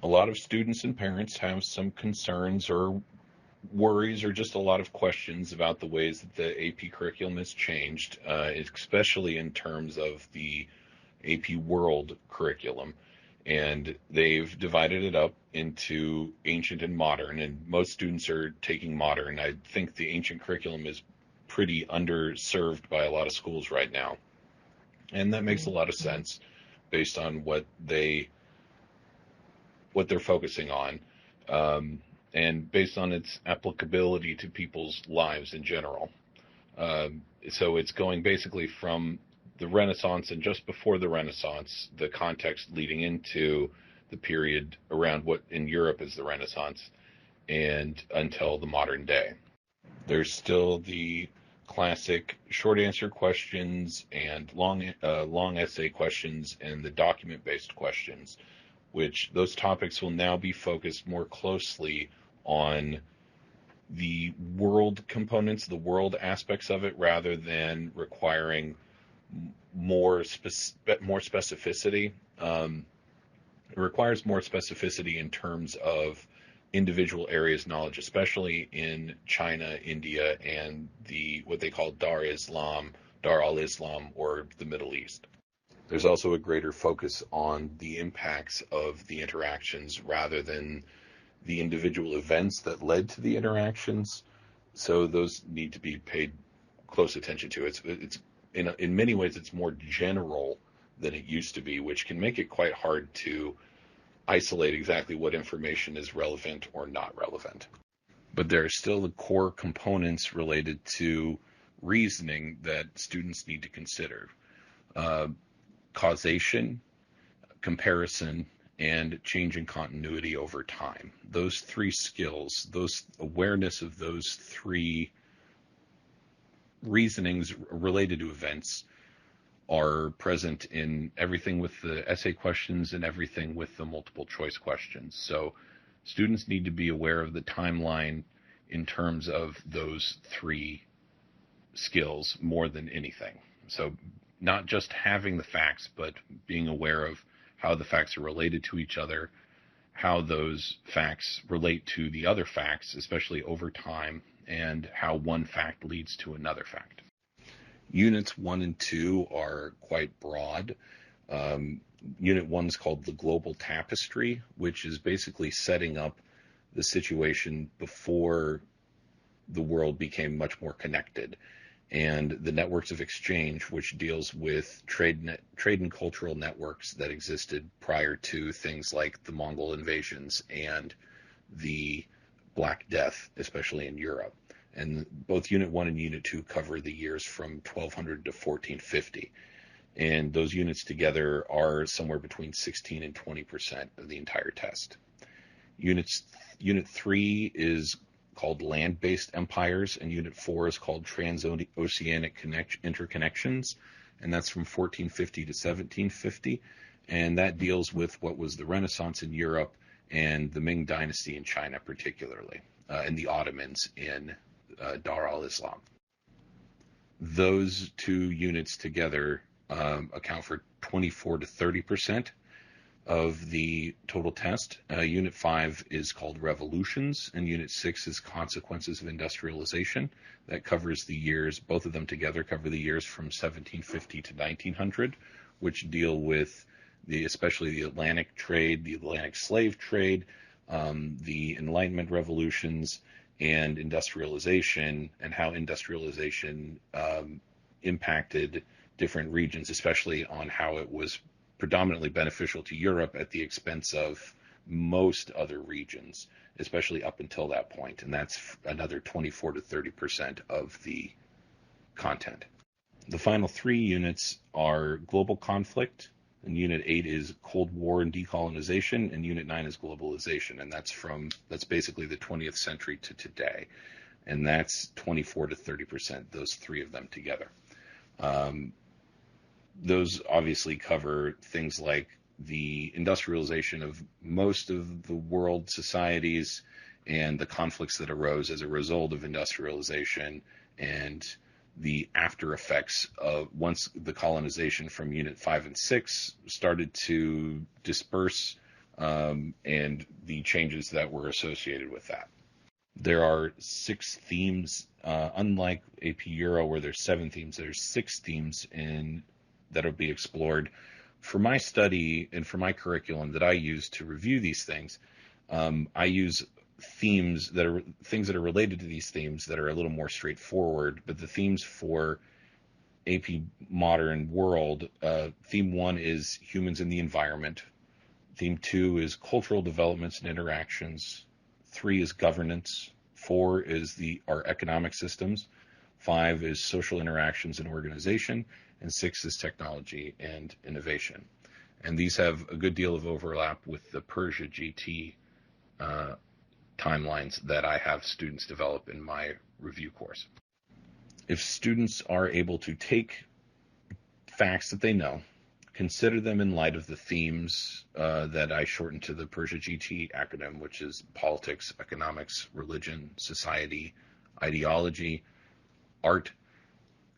A lot of students and parents have some concerns or worries or just a lot of questions about the ways that the AP curriculum has changed, especially in terms of the AP World curriculum. And they've divided it up into ancient and modern, and most students are taking modern. I think the ancient curriculum is pretty underserved by a lot of schools right now. And that makes a lot of sense based on what they're focusing on, and based on its applicability to people's lives in general. So it's going basically from the Renaissance and just before the Renaissance, the context leading into the period around what in Europe is the Renaissance, and until the modern day. There's still the classic short answer questions and long essay questions and the document-based questions, which those topics will now be focused more closely on the world components, the world aspects of it, rather than requiring more specificity. It requires more specificity in terms of individual areas knowledge, especially in China, India, and what they call Dar al-Islam, or the Middle East. There's also a greater focus on the impacts of the interactions rather than the individual events that led to the interactions. So those need to be paid close attention to. It's in many ways it's more general than it used to be, which can make it quite hard to isolate exactly what information is relevant or not relevant. But there are still the core components related to reasoning that students need to consider. Causation, comparison, and change in continuity over time. Those three skills, those awareness of those three reasonings related to events, are present in everything with the essay questions and everything with the multiple choice questions. So students need to be aware of the timeline in terms of those three skills more than anything. So not just having the facts, but being aware of how the facts are related to each other, how those facts relate to the other facts, especially over time, and how one fact leads to another fact. Units 1 and 2 are quite broad. Unit 1 is called the Global Tapestry, which is basically setting up the situation before the world became much more connected, and the networks of exchange, which deals with trade and cultural networks that existed prior to things like the Mongol invasions and the Black Death, especially in Europe. And both Unit 1 and Unit 2 cover the years from 1200 to 1450. And those units together are somewhere between 16 and 20% of the entire test. Unit 3 is called Land-Based Empires, and Unit 4 is called Transoceanic Interconnections, and that's from 1450 to 1750. And that deals with what was the Renaissance in Europe and the Ming Dynasty in China particularly, and the Ottomans in Dar al-Islam. Those two units together account for 24 to 30% of the total test. Unit 5 is called Revolutions, and Unit 6 is Consequences of Industrialization. That covers the years, both of them together cover the years from 1750 to 1900, which deal with especially the Atlantic trade, the Atlantic slave trade, the Enlightenment revolutions, and industrialization, and how industrialization impacted different regions, especially on how it was predominantly beneficial to Europe at the expense of most other regions, especially up until that point. And that's another 24 to 30% of the content. The final three units are Global Conflict, and Unit 8 is Cold War and Decolonization, and Unit 9 is Globalization, and that's basically the 20th century to today, and that's 24 to 30%, those three of them together. Those obviously cover things like the industrialization of most of the world societies and the conflicts that arose as a result of industrialization, and the after effects of once the colonization from Unit 5 and 6 started to disperse and the changes that were associated with that. There are 6 themes, unlike AP Euro where there's 7 themes, there's 6 themes that will be explored. For my study and for my curriculum that I use to review these things, I use things that are related to these themes that are a little more straightforward, but the themes for AP Modern World, theme 1 is humans and the environment. Theme 2 is cultural developments and interactions. 3 is governance. 4 is our economic systems. 5 is social interactions and organization. And 6 is technology and innovation. And these have a good deal of overlap with the Persia GT timelines that I have students develop in my review course. If students are able to take facts that they know, consider them in light of the themes that I shortened to the Persia GT acronym, which is politics, economics, religion, society, ideology, art,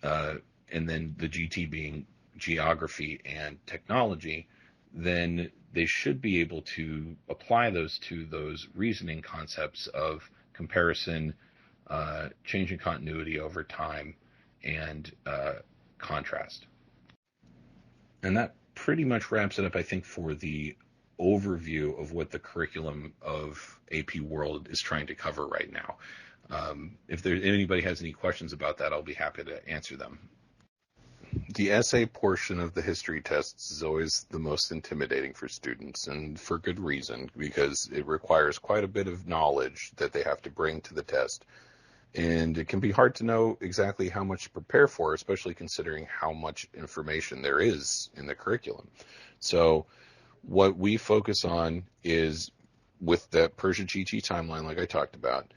and then the GT being geography and technology, then they should be able to apply those to those reasoning concepts of comparison, change in continuity over time, and contrast. And that pretty much wraps it up, I think, for the overview of what the curriculum of AP World is trying to cover right now. If anybody has any questions about that, I'll be happy to answer them. The essay portion of the history tests is always the most intimidating for students, and for good reason, because it requires quite a bit of knowledge that they have to bring to the test. And it can be hard to know exactly how much to prepare for, especially considering how much information there is in the curriculum. So what we focus on is, with that Persia GT timeline, like I talked about,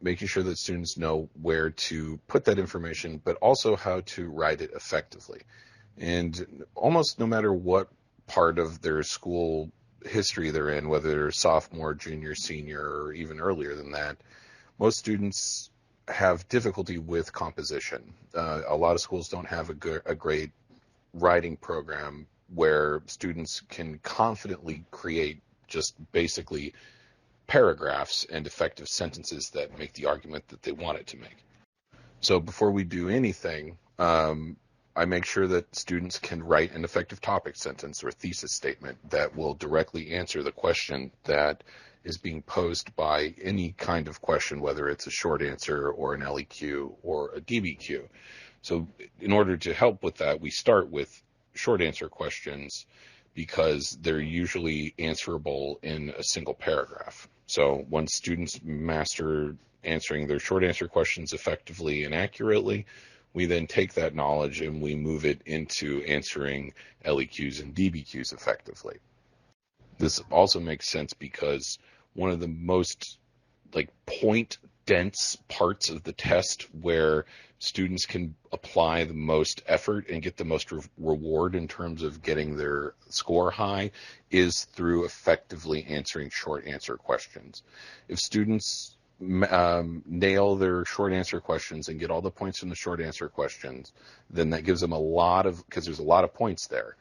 making sure that students know where to put that information, but also how to write it effectively. And almost no matter what part of their school history they're in, whether they're sophomore, junior, senior, or even earlier than that, most students have difficulty with composition. A lot of schools don't have a great writing program where students can confidently create just basically paragraphs and effective sentences that make the argument that they want it to make. So before we do anything, I make sure that students can write an effective topic sentence or thesis statement that will directly answer the question that is being posed by any kind of question, whether it's a short answer or an LEQ or a DBQ. So in order to help with that, we start with short answer questions because they're usually answerable in a single paragraph. So once students master answering their short answer questions effectively and accurately, we then take that knowledge and we move it into answering LEQs and DBQs effectively. This also makes sense because one of the most point dense parts of the test where students can apply the most effort and get the most reward in terms of getting their score high is through effectively answering short answer questions. If students nail their short answer questions and get all the points from the short answer questions, then that gives them because there's a lot of points there.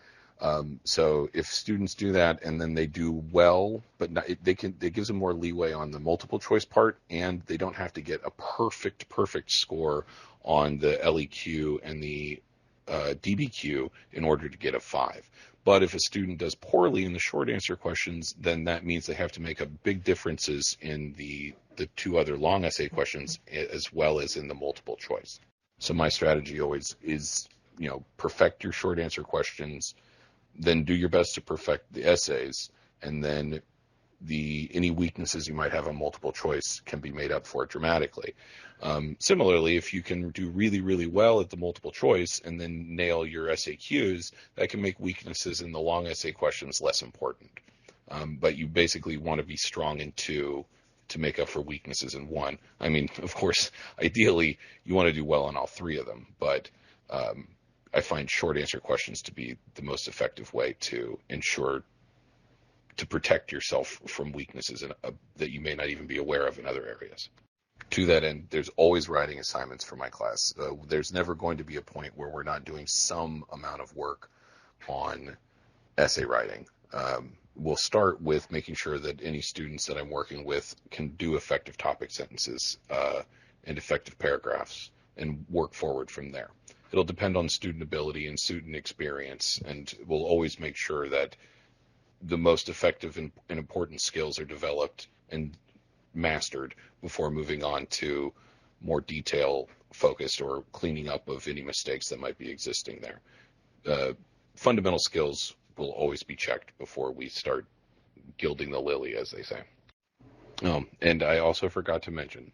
So if students do that and then they do well, but it gives them more leeway on the multiple choice part, and they don't have to get a perfect score on the LEQ and the DBQ in order to get a 5. But if a student does poorly in the short answer questions, then that means they have to make big differences in the 2 other long essay questions as well as in the multiple choice. So my strategy always is, perfect your short answer questions, then do your best to perfect the essays, and then any weaknesses you might have on multiple choice can be made up for dramatically. Similarly, if you can do really, really well at the multiple choice and then nail your SAQs, that can make weaknesses in the long essay questions less important. But you basically want to be strong in 2 to make up for weaknesses in 1. I mean, of course, ideally, you want to do well on all 3 of them, but I find short answer questions to be the most effective way to protect yourself from weaknesses that you may not even be aware of in other areas. To that end, there's always writing assignments for my class. There's never going to be a point where we're not doing some amount of work on essay writing. we'll start with making sure that any students that I'm working with can do effective topic sentences and effective paragraphs and work forward from there. It'll depend on student ability and student experience, and we'll always make sure that the most effective and important skills are developed and mastered before moving on to more detail focused or cleaning up of any mistakes that might be existing there. Fundamental skills will always be checked before we start gilding the lily, as they say. And I also forgot to mention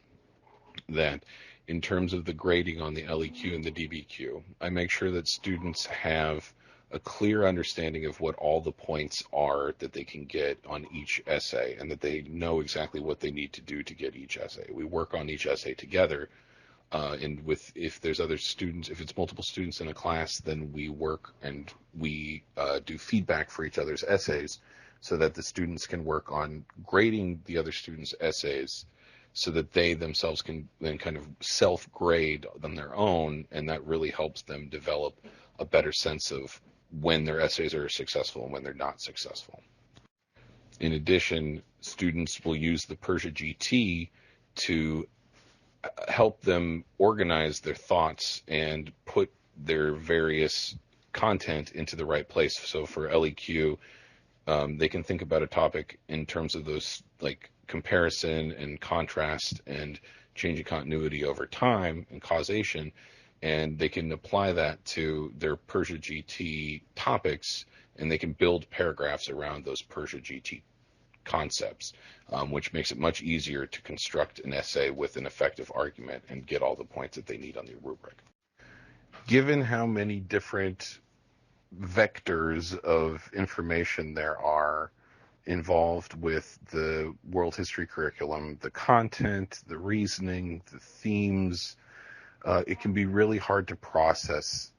that in terms of the grading on the LEQ and the DBQ, I make sure that students have a clear understanding of what all the points are that they can get on each essay, and that they know exactly what they need to do to get each essay. We work on each essay together, and if there's other students, if it's multiple students in a class, then we work and we do feedback for each other's essays so that the students can work on grading the other students' essays so that they themselves can then kind of self-grade on their own, and that really helps them develop a better sense of when their essays are successful and when they're not successful. In addition, students will use the Persia GT to help them organize their thoughts and put their various content into the right place. So for LEQ, they can think about a topic in terms of those like comparison and contrast and changing continuity over time and causation, and they can apply that to their Persia GT topics, and they can build paragraphs around those Persia GT concepts, which makes it much easier to construct an essay with an effective argument and get all the points that they need on the rubric. Given how many different vectors of information there are involved with the world history curriculum, the content, the reasoning, the themes, it can be really hard to process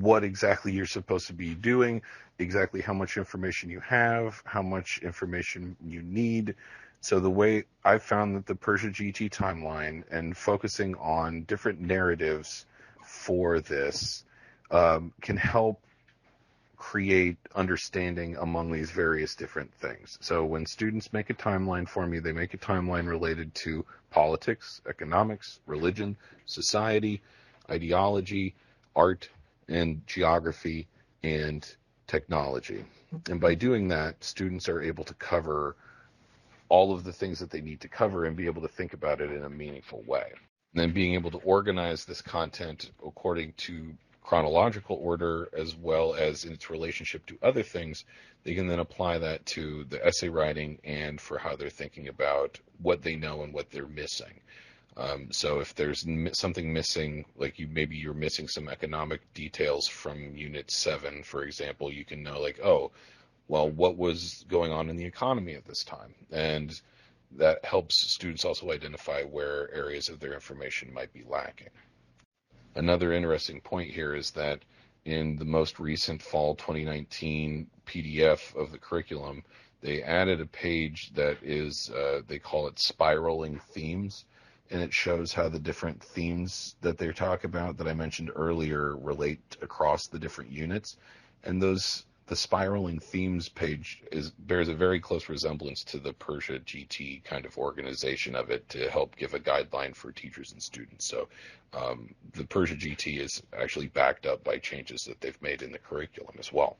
what exactly you're supposed to be doing, exactly how much information you have, how much information you need. So the way I found that the Persia GT timeline and focusing on different narratives for this can help create understanding among these various different things. So when students make a timeline for me, they make a timeline related to politics, economics, religion, society, ideology, art, and geography, and technology. And by doing that, students are able to cover all of the things that they need to cover and be able to think about it in a meaningful way. And then being able to organize this content according to chronological order as well as in its relationship to other things, they can then apply that to the essay writing and for how they're thinking about what they know and what they're missing. So if there's something missing, like maybe you're missing some economic details from Unit 7, for example, you can know like, oh, well, what was going on in the economy at this time? And that helps students also identify where areas of their information might be lacking. Another interesting point here is that in the most recent fall 2019 PDF of the curriculum, they added a page that is, they call it spiraling themes, and it shows how the different themes that they talk about that I mentioned earlier relate across the different units. And the spiraling themes page bears a very close resemblance to the Persia GT kind of organization of it to help give a guideline for teachers and students. So the Persia GT is actually backed up by changes that they've made in the curriculum as well.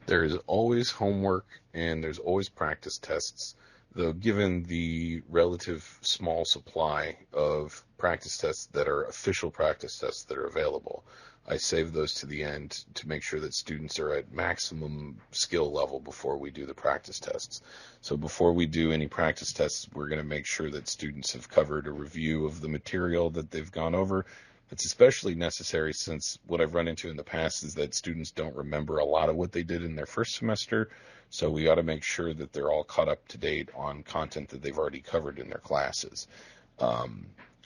There is always homework and there's always practice tests, though given the relative small supply of practice tests that are official practice tests that are available, I save those to the end to make sure that students are at maximum skill level before we do the practice tests. So before we do any practice tests, we're going to make sure that students have covered a review of the material that they've gone over. It's especially necessary since what I've run into in the past is that students don't remember a lot of what they did in their first semester. So we ought to make sure that they're all caught up to date on content that they've already covered in their classes.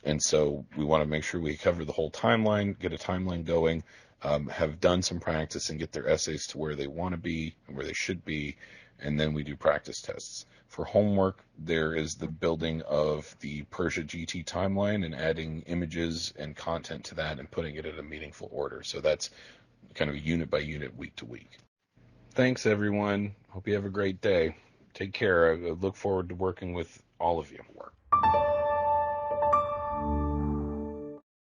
And so we want to make sure we cover the whole timeline, get a timeline going, have done some practice and get their essays to where they want to be and where they should be, and then we do practice tests. For homework, there is the building of the Persia GT timeline and adding images and content to that and putting it in a meaningful order. So that's kind of unit by unit, week to week. Thanks, everyone. Hope you have a great day. Take care. I look forward to working with all of you.